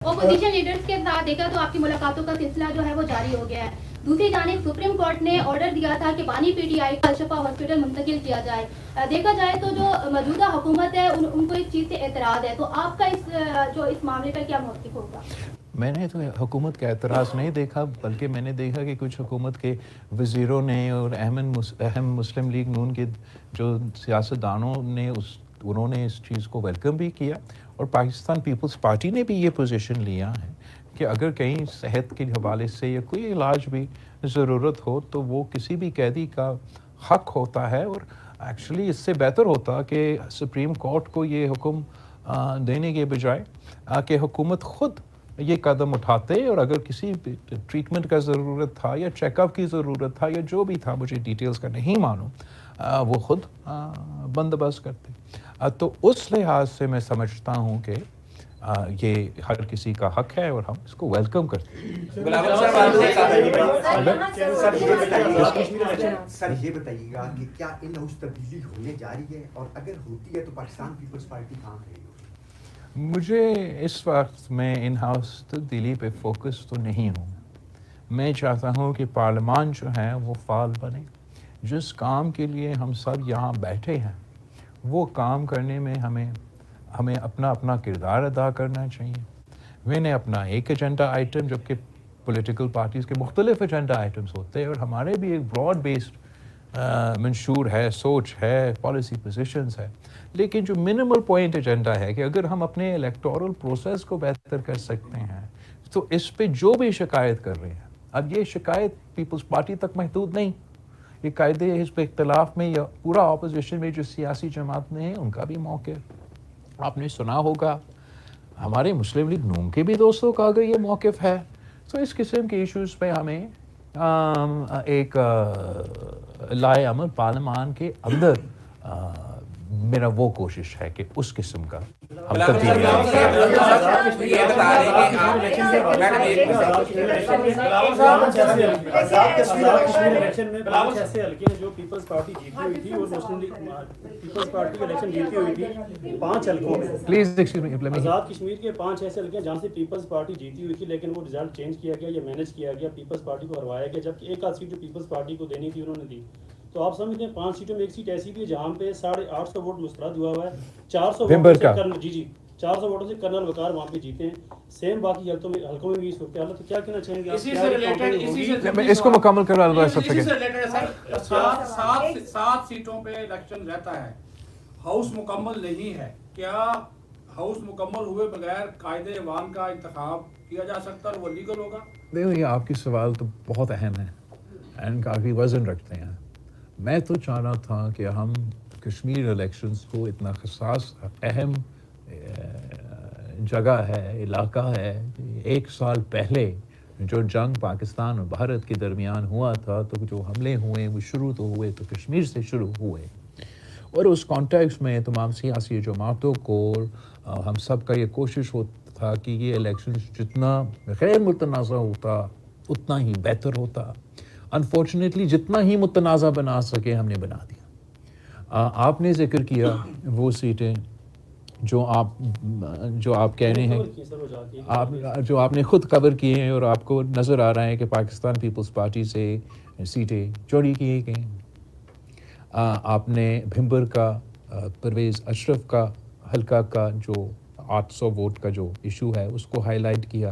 Opposition leaders کے ساتھ دیکھا تو آپ کی ملاقاتوں کا سلسلہ جو ہے وہ جاری ہو گیا ہے. دوسری جانب سپریم کورٹ نے آرڈر دیا تھا کہ بانی پی ٹی آئی کا الشفا ہاسپٹل منتقل کیا جائے. دیکھا جائے تو جو موجودہ حکومت ہے ان کو اس چیز سے اعتراض ہے, تو آپ کا اس معاملے کا کیا موقف ہوگا؟ میں نے تو حکومت کا اعتراض نہیں دیکھا, بلکہ میں نے دیکھا کہ کچھ حکومت کے وزیروں نے اور اہم مسلم لیگ نون کے جو سیاستدانوں نے انہوں نے اس چیز کو ویلکم بھی کیا, اور پاکستان پیپلز پارٹی نے بھی یہ پوزیشن لیا ہے کہ اگر کہیں صحت کے حوالے سے یا کوئی علاج بھی ضرورت ہو تو وہ کسی بھی قیدی کا حق ہوتا ہے, اور ایکچولی اس سے بہتر ہوتا کہ سپریم کورٹ کو یہ حکم دینے کے بجائے کہ حکومت خود یہ قدم اٹھاتے, اور اگر کسی ٹریٹمنٹ کا ضرورت تھا یا چیک اپ کی ضرورت تھا یا جو بھی تھا, مجھے ڈیٹیلز کا نہیں معلوم, وہ خود بندوبست کرتے. تو اس لحاظ سے میں سمجھتا ہوں کہ یہ ہر کسی کا حق ہے اور ہم اس کو ویلکم کرتے ہیں. سر یہ بتائیے گا کہ کیا ان ہاؤس تبدیلی ہونے جا رہی ہے, اور اگر ہوتی ہے تو پاکستان پیپلز پارٹی کہاں کھڑی ہوگی؟ مجھے اس وقت میں ان ہاؤس تبدیلی پہ فوکس تو نہیں ہوں. میں چاہتا ہوں کہ پارلیمان جو ہے وہ فعال بنے. جس کام کے لیے ہم سب یہاں بیٹھے ہیں وہ کام کرنے میں ہمیں اپنا کردار ادا کرنا چاہیے. میں نے اپنا ایک ایجنڈا آئٹم, جبکہ پولیٹیکل پارٹیز کے مختلف ایجنڈا آئٹمس ہوتے ہیں, اور ہمارے بھی ایک براڈ بیسڈ منشور ہے, سوچ ہے, پالیسی پوزیشنز ہے. لیکن جو منیمل پوائنٹ ایجنڈا ہے کہ اگر ہم اپنے الیکٹورل پروسیس کو بہتر کر سکتے ہیں تو اس پہ جو بھی شکایت کر رہے ہیں, اب یہ شکایت پیپلز پارٹی تک محدود نہیں, یہ قاعدے حزب اختلاف میں یا پورا اپوزیشن میں جو سیاسی جماعت میں ہیں ان کا بھی موقف آپ نے سنا ہوگا. ہمارے مسلم لیگ نون کے بھی دوستوں کا اگر یہ موقف ہے تو اس قسم کے ایشوز پہ ہمیں ایک لائے عمل پارلیمان کے اندر میرا وہ کوشش ہے کہ اس قسم کا ہم تبدیلی جو پیپلز پارٹی جیتی ہوئی تھی اور مسلم لیگ پیپلز پارٹی کی الیکشن جیتی ہوئی تھی 5 حلقوں میں, please excuse me, Azad Kashmir کے 5 ایسے حلقے جہاں سے پیپلز پارٹی جیتی ہوئی تھی, لیکن وہ رزلٹ چینج کیا گیا یا مینیج کیا گیا, پیپلز پارٹی کو ہروایا گیا, جبکہ ایک آدھ سیٹ جو پیپلز پارٹی کو دینی تھی انہوں نے دی. تو آپ سمجھتے ہیں 5 سیٹوں میں ایک سیٹ ایسی بھی ہے جہاں پہ 850 ووٹ مسترد ہوا ہوا ہے, 400 ووٹوں سے 400 ووٹوں سے کرنل وقار وہاں پہ جیتے ہیں. سیم باقی حلقوں میں بھی صورت حال ہے. تو کیا کہنا چاہیں گے آپ؟ میں اس کو مکمل کروا دوں. اسی سے ریلیٹڈ سر 7 سیٹوں پہ الیکشن رہتا ہے, ہاؤس مکمل نہیں ہے. کیا ہاؤس مکمل ہوئے بغیر قائد ایوان کا انتخاب کیا جا سکتا اور وہ لیگل ہوگا؟ دیکھو, یہ آپ کی سوال تو بہت اہم ہے اینڈ کافی وزن رکھتے ہیں. میں تو چاہ رہا تھا کہ ہم کشمیر الیکشنز کو اتنا حساس اہم جگہ ہے, علاقہ ہے. 1 سال پہلے جو جنگ پاکستان اور بھارت کے درمیان ہوا تھا, تو جو حملے ہوئے وہ شروع تو ہوئے تو کشمیر سے شروع ہوئے, اور اس کانٹیکس میں تمام سیاسی جماعتوں کو ہم سب کا یہ کوشش ہوتا تھا کہ یہ الیکشن جتنا غیر متنازع ہوتا اتنا ہی بہتر ہوتا. انفارچونیٹلی جتنا ہی متنازع بنا سکے ہم نے بنا دیا. آپ نے ذکر کیا وہ سیٹیں جو آپ کہہ رہے ہیں, جو آپ نے خود کور کیے ہیں, اور آپ کو نظر آ رہا ہے کہ پاکستان پیپلز پارٹی سے سیٹیں چوری کی گئیں. آپ نے بھمبر کا پرویز اشرف کا حلقہ کا جو 800 ووٹ کا جو ایشو ہے اس کو ہائی لائٹ کیا.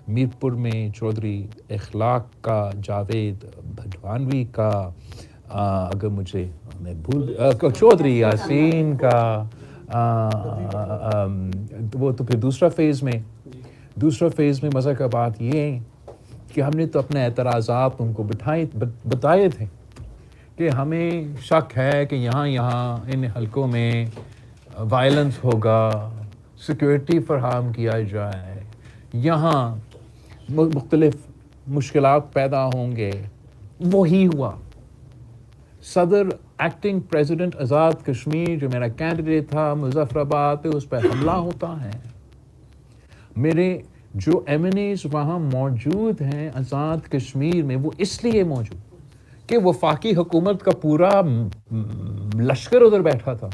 میرپور میں چودھری اخلاق کا, جاوید بھٹوانوی کا, اگر میں چودھری یاسین کا, وہ تو پھر دوسرا فیز میں مزہ کا بات یہ کہ ہم نے تو اپنے اعتراضات ان کو بتائے تھے کہ ہمیں شک ہے کہ یہاں ان حلقوں میں وائلنس ہوگا, سیکورٹی فراہم کیا جائے, یہاں مختلف مشکلات پیدا ہوں گے. وہی ہوا. صدر ایکٹنگ پریزیڈنٹ آزاد کشمیر جو میرا کینڈیڈیٹ تھا مظفر آباد پہ, اس پہ حملہ ہوتا ہے. میرے جو ایم این ایز وہاں موجود ہیں آزاد کشمیر میں, وہ اس لیے موجود کہ وفاقی حکومت کا پورا لشکر ادھر بیٹھا تھا.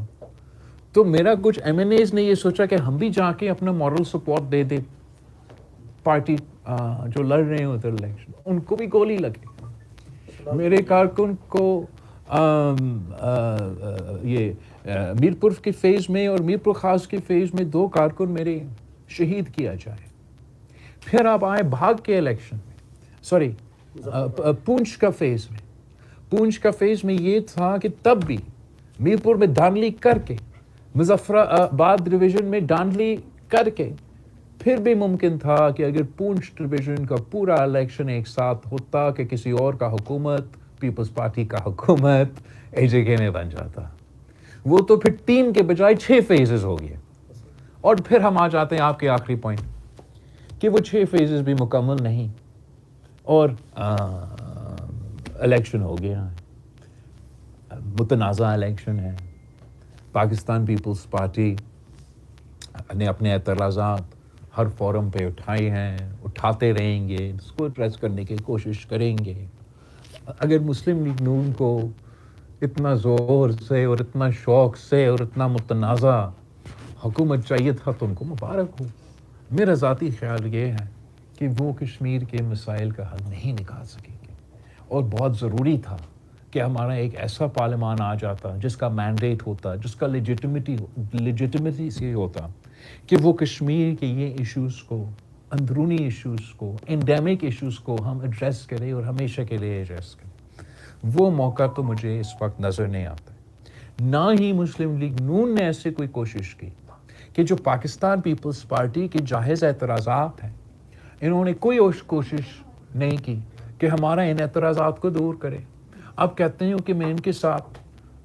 تو میرا کچھ ایم این ایز نے یہ سوچا کہ ہم بھی جا کے اپنا مورل سپورٹ دے دیں, پارٹی جو لڑ رہے ہیں ادھر الیکشن ان کو بھی گولی لگے. میرے کارکن کو یہ میرپور کے فیز میں اور میرپور خاص کے فیز میں 2 کارکن میرے شہید کیا جائے. پھر آپ آئے بھاگ کے الیکشن میں، سوری پونچھ کا فیز میں. پونچھ کا فیز میں یہ تھا کہ تب بھی میرپور میں دھاندلی کر کے، مظفر آباد ڈویژن میں دھاندلی کر کے پھر بھی ممکن تھا کہ اگر پونچھ ڈویژن کا پورا الیکشن ایک ساتھ ہوتا کہ کسی اور کا حکومت، پیپلز پارٹی کا حکومت ایک جگہ میں بن جاتا. وہ تو پھر 3 کے بجائے 6 فیزز ہو گئے. اور پھر ہم آ جاتے ہیں آپ کے آخری پوائنٹ کہ وہ 6 فیزز بھی مکمل نہیں اور الیکشن ہو گیا، متنازع الیکشن ہے. پاکستان پیپلز پارٹی نے اپنے اعتراضات ہر فورم پہ اٹھائے ہیں، اٹھاتے رہیں گے، اس کو ایڈریس کرنے کی کوشش کریں گے. اگر مسلم لیگ نون کو اتنا زور سے اور اتنا شوق سے اور اتنا متنازع حکومت چاہیے تھا تو ان کو مبارک ہو. میرا ذاتی خیال یہ ہے کہ وہ کشمیر کے مسائل کا حل نہیں نکال سکیں گے، اور بہت ضروری تھا کہ ہمارا ایک ایسا پارلیمان آ جاتا جس کا مینڈیٹ ہوتا، جس کا لیجٹمیسی سے ہوتا کہ وہ کشمیر کے یہ ایشوز کو، اندرونی ایشوز کو، انڈیمک ایشوز کو ہم ایڈریس کریں اور ہمیشہ کے لیے ایڈریس کریں. وہ موقع تو مجھے اس وقت نظر نہیں آتا. نہ ہی مسلم لیگ نون نے ایسے کوئی کوشش کی کہ جو پاکستان پیپلز پارٹی کے جائز اعتراضات ہیں انہوں نے کوئی کوشش نہیں کی کہ ہمارا ان اعتراضات کو دور کرے. اب کہتے ہیں کہ میں ان کے ساتھ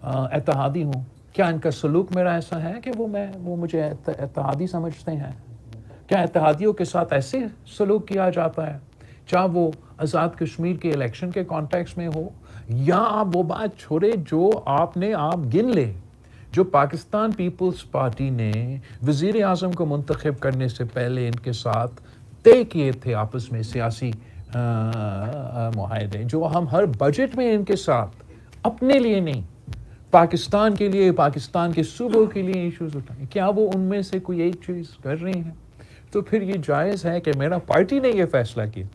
اتحادی ہوں. کیا ان کا سلوک میرا ایسا ہے کہ وہ مجھے اتحادی سمجھتے ہیں؟ کیا اتحادیوں کے ساتھ ایسے سلوک کیا جاتا ہے؟ چاہے وہ آزاد کشمیر کے الیکشن کے کانٹیکس میں ہو، یا آپ وہ بات چھوڑے جو آپ گن لے جو پاکستان پیپلز پارٹی نے وزیر اعظم کو منتخب کرنے سے پہلے ان کے ساتھ طے کیے تھے آپس میں سیاسی معاہدے، جو ہم ہر بجٹ میں ان کے ساتھ اپنے لیے نہیں، پاکستان کے لیے، پاکستان کے صوبوں کے لیے ایشوز اٹھائیں. کیا وہ ان میں سے کوئی ایک چیز کر رہے ہیں؟ تو پھر یہ جائز ہے کہ میرا پارٹی نے یہ فیصلہ کیا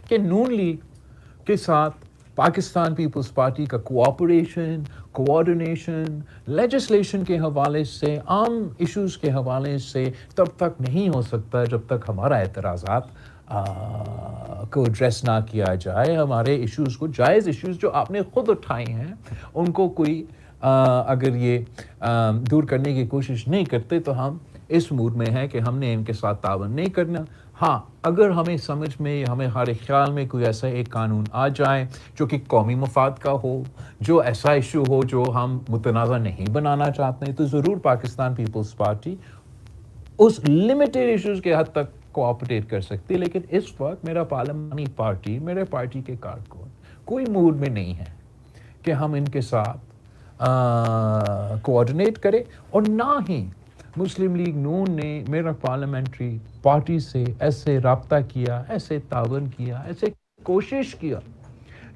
کہ نون لیگ کے ساتھ پاکستان پیپلز پارٹی کا کوآپریشن، کوآرڈینیشن، لیجسلیشن کے حوالے سے، عام ایشوز کے حوالے سے تب تک نہیں ہو سکتا جب تک ہمارا اعتراضات کو ایڈریس نہ کیا جائے. ہمارے ایشوز کو، جائز ایشوز جو آپ نے خود اٹھائے ہیں، ان کو کوئی اگر یہ دور کرنے کی کوشش نہیں کرتے تو ہم اس موڈ میں ہیں کہ ہم نے ان کے ساتھ تعاون نہیں کرنا. ہاں، اگر ہمیں سمجھ میں، ہمیں ہمارے خیال میں کوئی ایسا ایک قانون آ جائے جو کہ قومی مفاد کا ہو، جو ایسا ایشو ہو جو ہم متنازع نہیں بنانا چاہتے ہیں، تو ضرور پاکستان پیپلز پارٹی اس لمیٹڈ ایشوز کے حد تک کوآپریٹ کر سکتی. لیکن اس وقت میرا پارلیمانی پارٹی، میرے پارٹی کے کارکن کوئی موڈ میں نہیں ہے کہ ہم ان کے ساتھ کوآرڈینیٹ کریں، اور نہ ہی مسلم لیگ نون نے میرا پارلیمنٹری پارٹی سے ایسے رابطہ کیا، ایسے تعاون کیا، ایسے کوشش کیا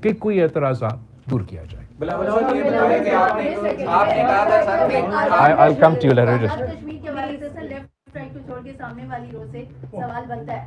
کہ کوئی اعتراضات دور کیا جائے. I'll come to you later. Kashmir کے حوالے سے لیفٹ رائٹ کو چھوڑ کے سامنے والی رو سے سوال بنتا ہے.